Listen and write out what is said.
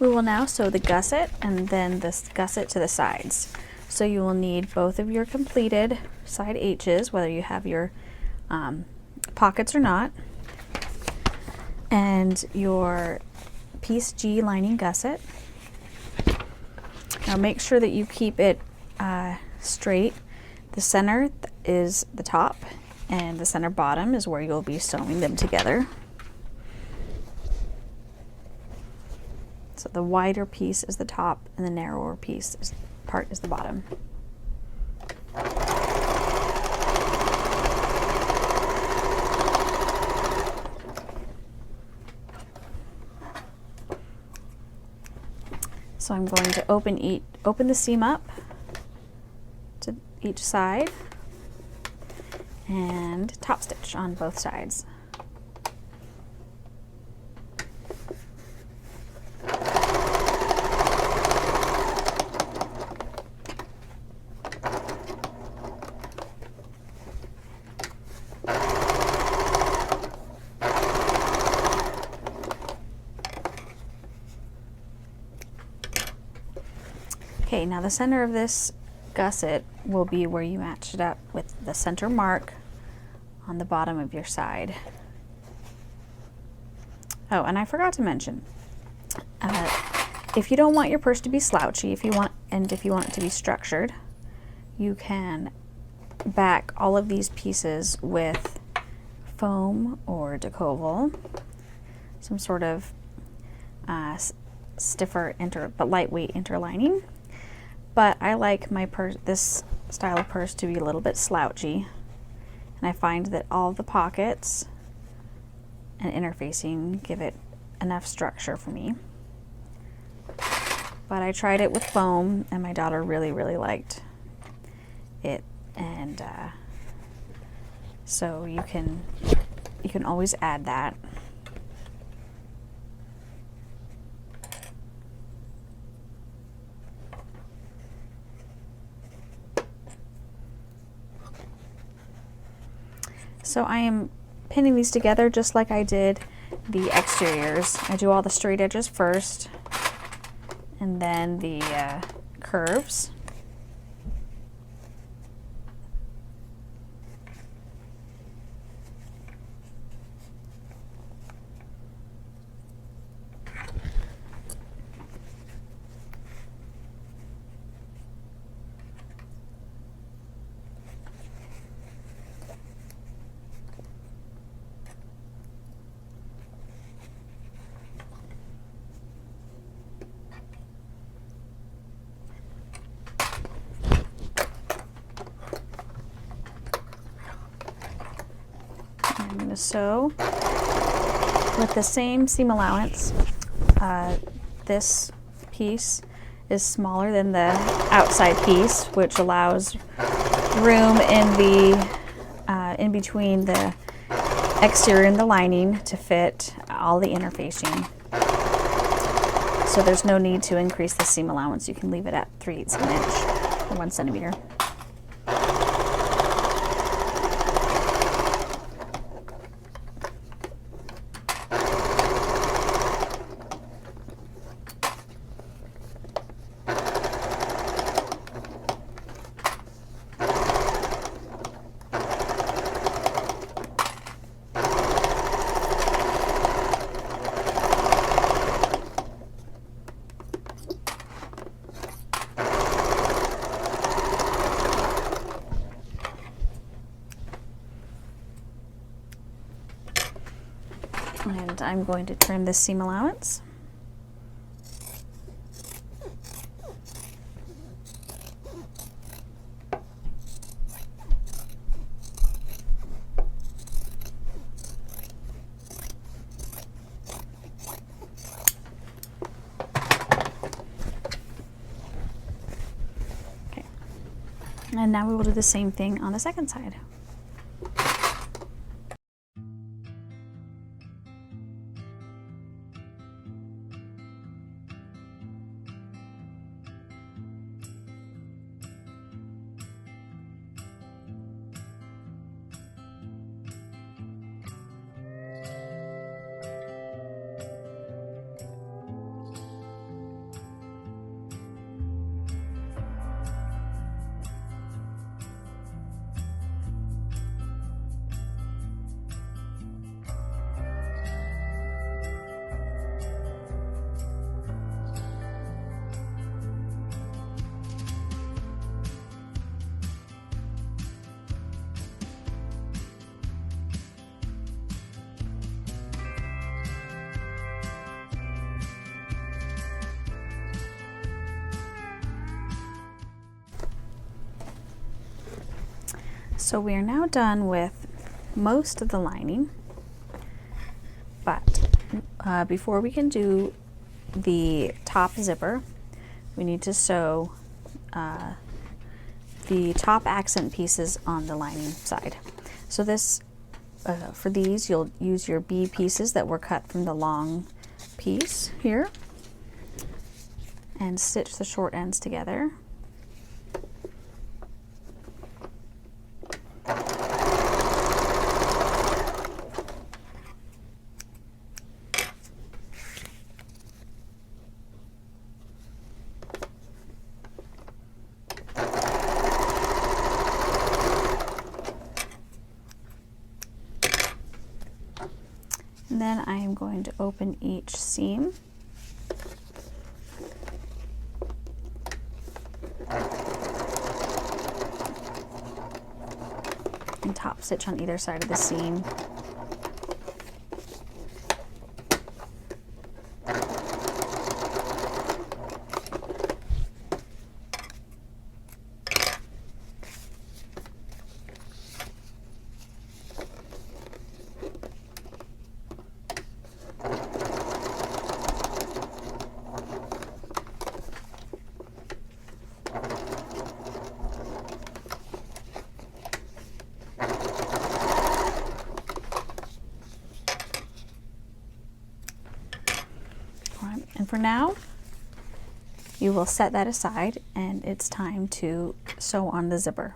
We will now sew the gusset and then this gusset to the sides. So you will need both of your completed side H's, whether you have your pockets or not, and your piece G lining gusset. Now make sure that you keep it straight. The center is the top and the center bottom is where you'll be sewing them together. So the wider piece is the top and the narrower piece part is the bottom. So I'm going to open the seam up to each side and top stitch on both sides. Okay, now the center of this gusset will be where you match it up with the center mark on the bottom of your side. Oh, and I forgot to mention, if you don't want your purse to be slouchy, if you want it to be structured, you can back all of these pieces with foam or Decoval, some sort of stiffer but lightweight interlining. But I like this style of purse to be a little bit slouchy, and I find that all the pockets and interfacing give it enough structure for me. But I tried it with foam and my daughter really liked it, and so you can always add that. So I am pinning these together just like I did the exteriors. I do all the straight edges first and then the curves. I'm going to sew with the same seam allowance. This piece is smaller than the outside piece, which allows room in between the exterior and the lining to fit all the interfacing. So there's no need to increase the seam allowance. You can leave it at 3/8 of an inch or 1 centimeter. And I'm going to trim this seam allowance. Okay. And now we will do the same thing on the second side. So we are now done with most of the lining, but before we can do the top zipper, we need to sew the top accent pieces on the lining side. So this, for these, you'll use your B pieces that were cut from the long piece here and stitch the short ends together. And then I am going to open each seam. And top stitch on either side of the seam. And for now, you will set that aside, and it's time to sew on the zipper.